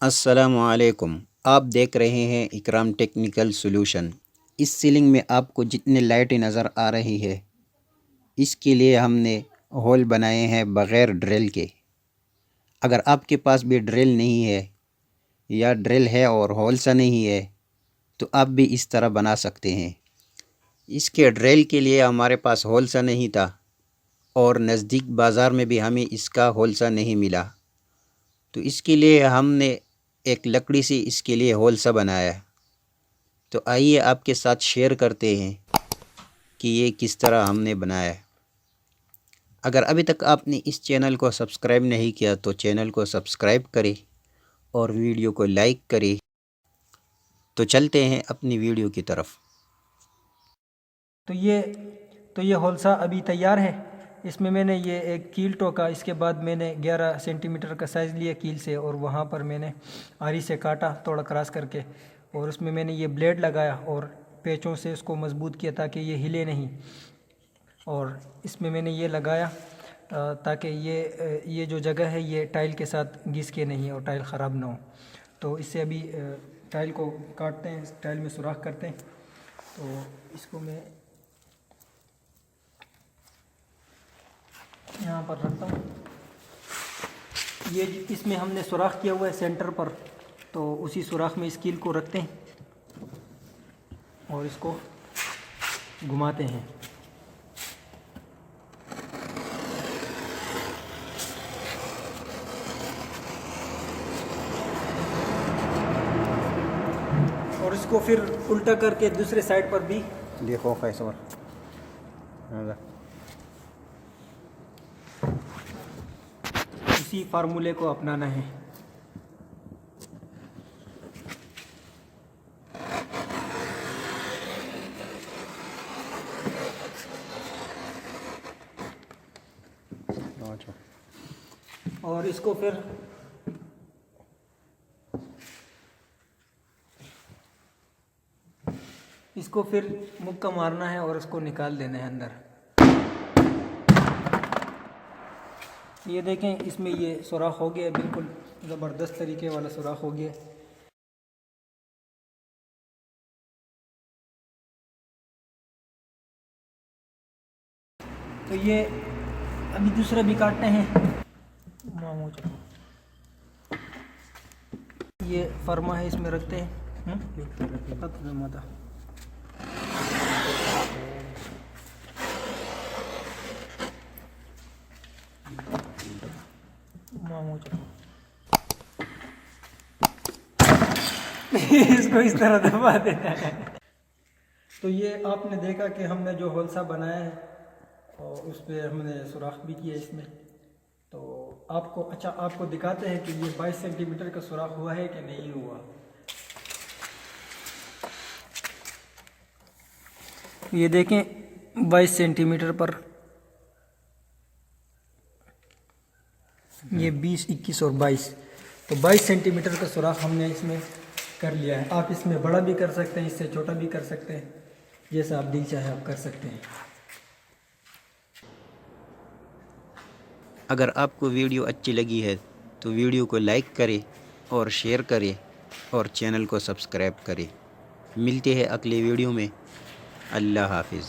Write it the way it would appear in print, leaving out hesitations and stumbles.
अस्सलामुअलैकुम। आप देख रहे हैं इकराम टेक्निकल सॉल्यूशन। इस सीलिंग में आपको जितने लाइटें नज़र आ रही है, इसके लिए हमने होल बनाए हैं बग़ैर ड्रिल के। अगर आपके पास भी ड्रिल नहीं है या ड्रिल है और होल सा नहीं है तो आप भी इस तरह बना सकते हैं। इसके ड्रिल के लिए हमारे पास होल सा नहीं था और नज़दीक बाज़ार में भी हमें इसका होल सा नहीं मिला, तो इसके लिए हमने एक लकड़ी से इसके लिए होल सा बनाया। तो आइए आपके साथ शेयर करते हैं कि ये किस तरह हमने बनाया। अगर अभी तक आपने इस चैनल को सब्सक्राइब नहीं किया तो चैनल को सब्सक्राइब करें और वीडियो को लाइक करें। तो चलते हैं अपनी वीडियो की तरफ। तो ये होलसा अभी तैयार है। इसमें मैंने ये एक कील टोका, इसके बाद मैंने 11 सेंटीमीटर का साइज़ लिया कील से और वहाँ पर मैंने आरी से काटा थोड़ा क्रॉस करके, और उसमें मैंने ये ब्लेड लगाया और पेचों से उसको मजबूत किया ताकि ये हिले नहीं। और इसमें मैंने ये लगाया ताकि ये जो जगह है ये टाइल के साथ घिस के नहीं और टाइल ख़राब ना हो। तो इससे अभी टाइल को काटते हैं, टाइल में सुराख करते हैं। तो इसको मैं यहाँ पर रखता हूँ। ये इसमें हमने सुराख किया हुआ है सेंटर पर, तो उसी सुराख में इस कील को रखते हैं और इसको घुमाते हैं। और इसको फिर उल्टा करके दूसरे साइड पर भी देखो कैसे इसी फार्मूले को अपनाना है। और इसको फिर मुक्का मारना है और इसको निकाल देना है अंदर। ये देखें, इसमें ये सुराख हो गया, बिल्कुल ज़बरदस्त तरीके वाला सुराख हो गया। तो ये अभी दूसरा भी काटते हैं। ये फरमा है, इसमें रखते हैं। माता इसको इस तरह दबा देना है। तो ये आपने देखा कि हमने जो होलसा बनाया है और उस पर हमने सुराख भी किया इसमें। तो आपको दिखाते हैं कि ये 22 सेंटीमीटर का सुराख हुआ है कि नहीं हुआ। ये देखें 22 सेंटीमीटर पर, ये 20, 21 और 22, तो 22 सेंटीमीटर का सुराख हमने इसमें कर लिया है। आप इसमें बड़ा भी कर सकते हैं, इससे छोटा भी कर सकते हैं, जैसा आप दिल चाहे आप कर सकते हैं। अगर आपको वीडियो अच्छी लगी है तो वीडियो को लाइक करें और शेयर करें और चैनल को सब्सक्राइब करें। मिलते हैं अगले वीडियो में। अल्लाह हाफिज़।